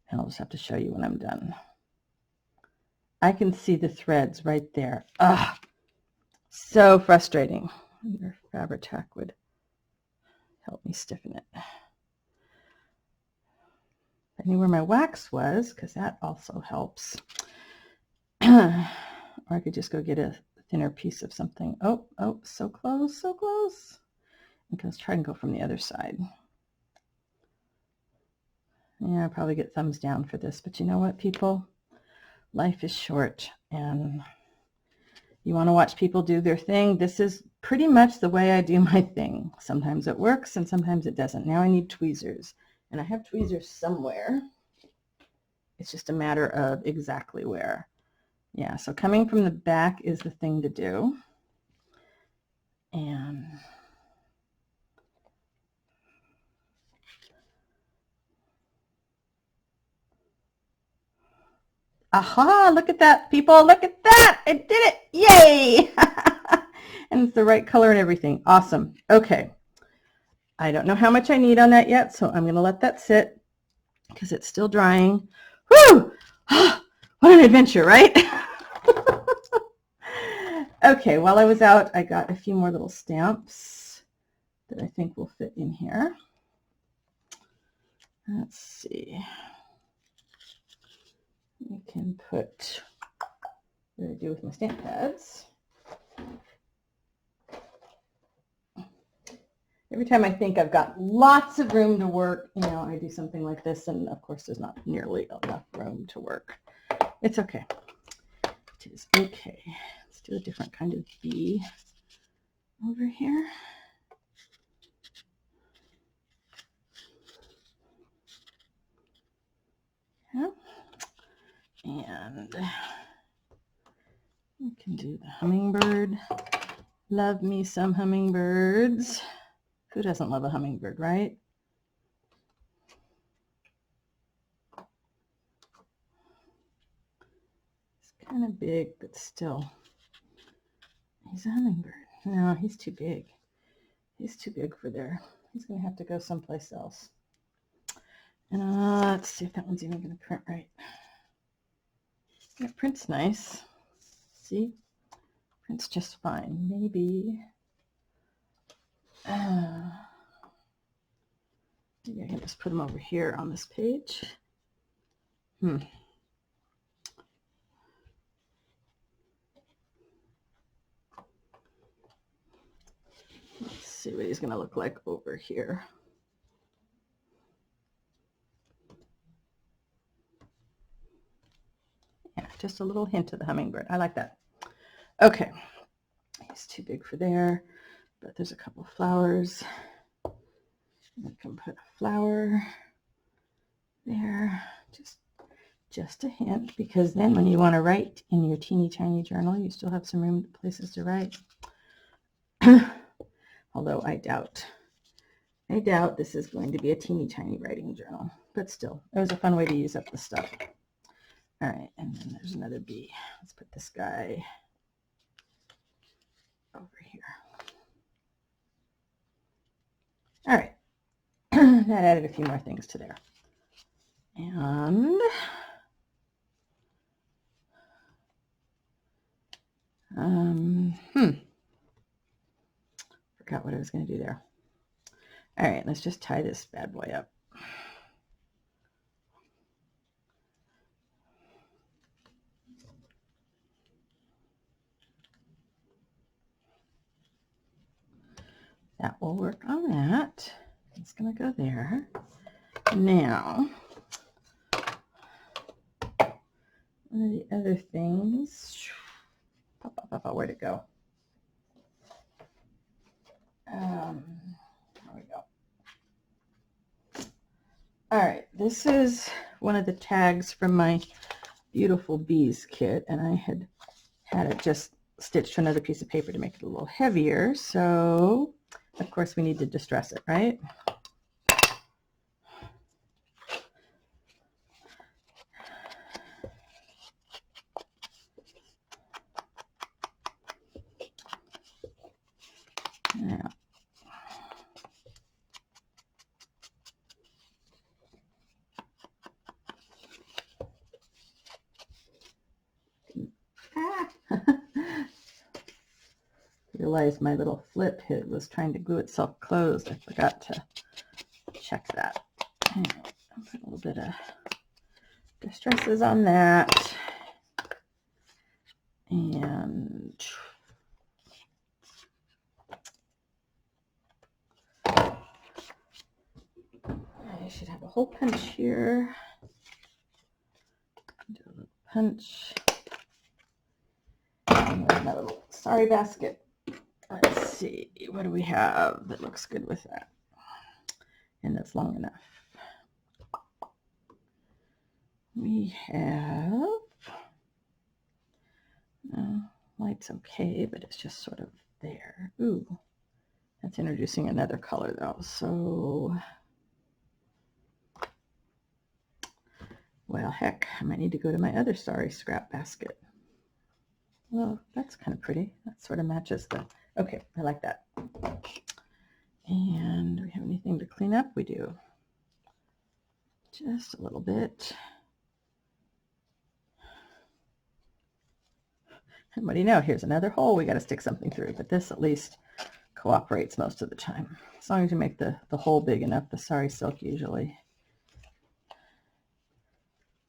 And I'll just have to show you when I'm done. I can see the threads right there. Ugh, so frustrating. Your Fabri-Tac would help me stiffen it. I knew where my wax was, because that also helps. Or I could just go get a thinner piece of something. Oh, so close, so close. Okay, let's try and go from the other side. Yeah, I'll probably get thumbs down for this, but you know what, people? Life is short, and you want to watch people do their thing. This is pretty much the way I do my thing. Sometimes it works, and sometimes it doesn't. Now I need tweezers, and I have tweezers somewhere. It's just a matter of exactly where. Yeah, so coming from the back is the thing to do. And aha, look at that, people. Look at that. I did it. Yay. And it's the right color and everything. Awesome. Okay. I don't know how much I need on that yet, so I'm going to let that sit because it's still drying. Whew! What an adventure, right? Okay, while I was out, I got a few more little stamps that I think will fit in here. Let's see. We can put, what do I do with my stamp pads? Every time I think I've got lots of room to work, you know, I do something like this, and of course there's not nearly enough room to work. It's okay. It is okay. Let's do a different kind of bee over here. Yeah. And we can do the hummingbird. Love me some hummingbirds. Who doesn't love a hummingbird, right? kind of big, but still. He's a hummingbird. No, he's too big. He's too big for there. He's going to have to go someplace else. And let's see if that one's even going to print right. It prints nice. See? Prints just fine. Maybe I can just put them over here on this page. Let's see what he's going to look like over here. Yeah, just a little hint of the hummingbird. I like that. Okay. He's too big for there, but there's a couple of flowers. I can put a flower there. Just a hint, because then when you want to write in your teeny tiny journal, you still have some places to write. Although I doubt this is going to be a teeny tiny writing journal, but still, it was a fun way to use up the stuff. All right, and then there's another bee. Let's put this guy over here. All right, that added a few more things to there. And forgot what I was going to do there. All right, let's just tie this bad boy up. That will work on that. It's going to go there. Now, one of the other things, where'd it go? There we go. All right, this is one of the tags from my Beautiful Bees kit, and I had it just stitched to another piece of paper to make it a little heavier. So, of course, we need to distress it, right? Now, realized my little flip hit was trying to glue itself closed. I forgot to check that. Anyway, I'll put a little bit of distresses on that. And I should have a hole punch here. Do a little punch. And there's my little sorry basket. Let's see, what do we have that looks good with that? And that's long enough. We have, light's okay, but it's just sort of there. Ooh, that's introducing another color though. So, well, heck, I might need to go to my other sorry scrap basket. Well, that's kind of pretty. That sort of matches the, okay, I like that. And do we have anything to clean up? We do. Just a little bit. And what do you know? Here's another hole we got to stick something through, but this at least cooperates most of the time. As long as you make the hole big enough, the sari silk usually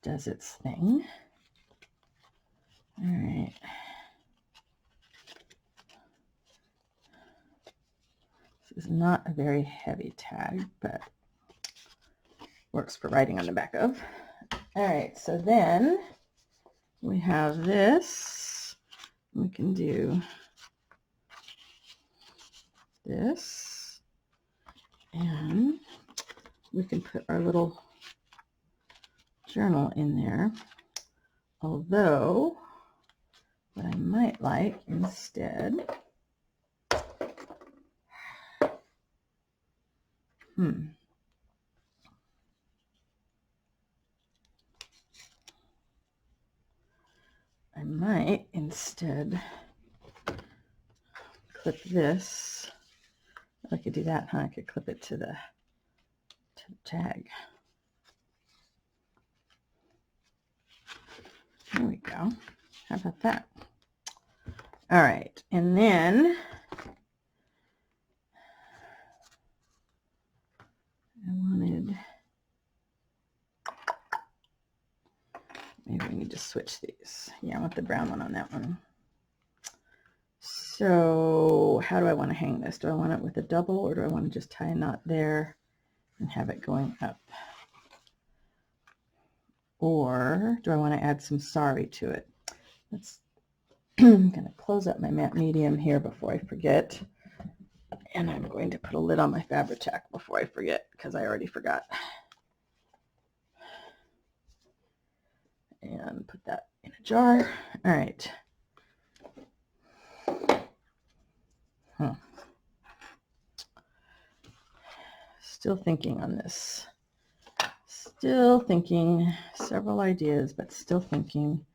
does its thing. All right. This is not a very heavy tag, but works for writing on the back of. All right, so then we have this. We can do this, and we can put our little journal in there. Although, what I might like instead, I might instead clip this. I could do that, huh? I could clip it to the tag. There we go. How about that? All right, and then I wanted, maybe we need to switch these. Yeah, I want the brown one on that one. So how do I want to hang this? Do I want it with a double, or do I want to just tie a knot there and have it going up? Or do I want to add some sari to it? I'm going to close up my matte medium here before I forget. And I'm going to put a lid on my Fabri-Tac before I forget, because I already forgot. And put that in a jar. All right. Still thinking on this. Still thinking. Several ideas, but still thinking.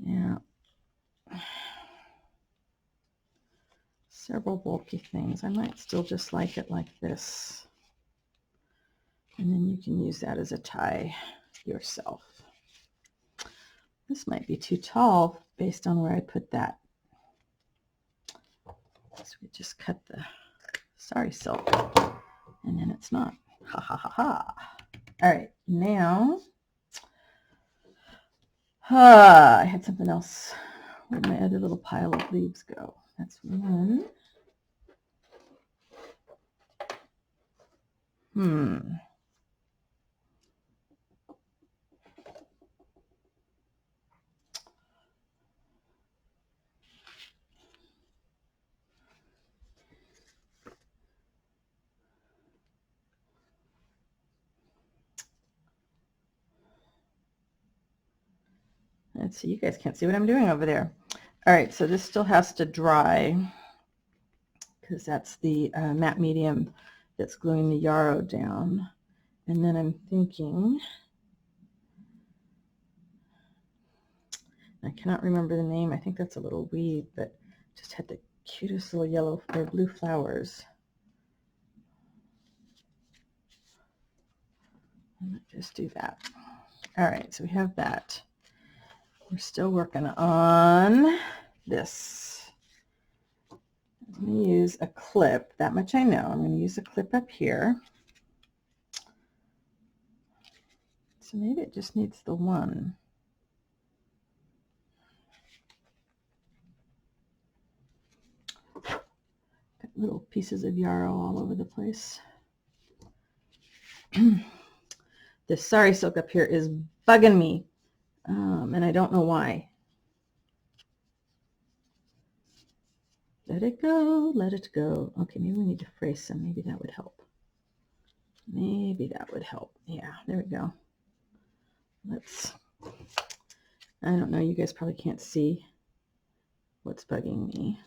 Yeah. Several bulky things. I might still just like it like this. And then you can use that as a tie yourself. This might be too tall based on where I put that. So we just cut the sari silk, and then it's not. Ha ha ha ha. All right, now, I had something else. Where'd my other little pile of leaves go? That's one. Let's see, you guys can't see what I'm doing over there. All right, so this still has to dry, because that's the matte medium that's gluing the yarrow down. And then I'm thinking, I cannot remember the name. I think that's a little weed, but just had the cutest little yellow or blue flowers. I might just do that. All right, so we have that. We're still working on this. I'm going to use a clip. That much I know. I'm going to use a clip up here. So maybe it just needs the one. Got little pieces of yarrow all over the place. This sari silk up here is bugging me, and I don't know why. Let it go, let it go. Okay, maybe we need to fray some. Maybe that would help. Maybe that would help. Yeah, there we go. I don't know, you guys probably can't see what's bugging me.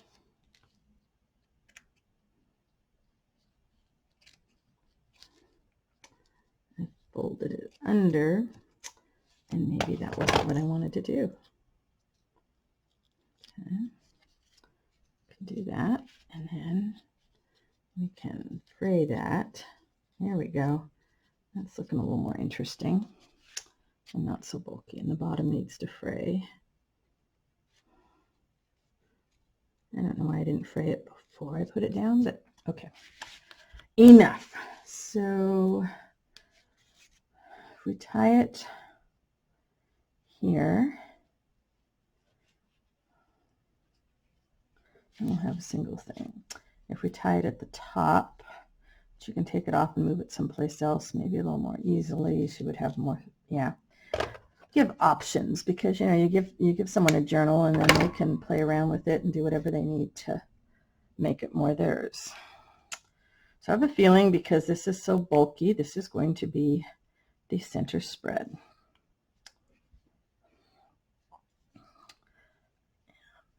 I folded it under, and maybe that wasn't what I wanted to do. Okay. Can do that, and then we can fray that. There we go. That's looking a little more interesting and not so bulky, and the bottom needs to fray. I don't know why I didn't fray it before I put it down, but okay. Enough. So if we tie it here, and we'll have a single thing. If we tie it at the top, you can take it off and move it someplace else, maybe a little more easily. She would have more, yeah. Give options, because you give someone a journal, and then they can play around with it and do whatever they need to make it more theirs. So I have a feeling, because this is so bulky, this is going to be the center spread.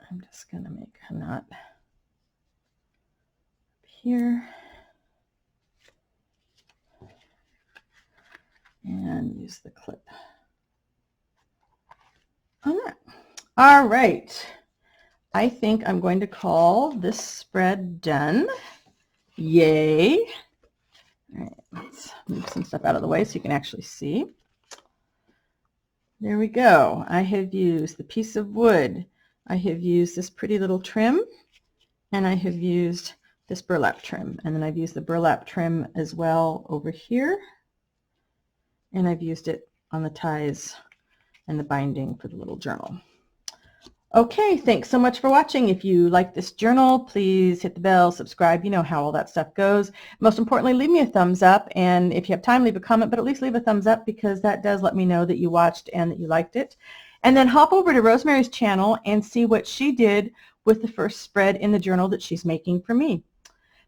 I'm just going to make a knot here and use the clip. All right. I think I'm going to call this spread done. Yay. All right, let's move some stuff out of the way so you can actually see. There we go. I have used the piece of wood. I have used this pretty little trim, and I have used this burlap trim. And then I've used the burlap trim as well over here. And I've used it on the ties and the binding for the little journal. Okay, thanks so much for watching. If you like this journal, please hit the bell, subscribe. You know how all that stuff goes. Most importantly, leave me a thumbs up, and if you have time, leave a comment, but at least leave a thumbs up because that does let me know that you watched and that you liked it. And then hop over to Rosemary's channel and see what she did with the first spread in the journal that she's making for me.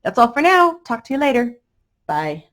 That's all for now. Talk to you later. Bye.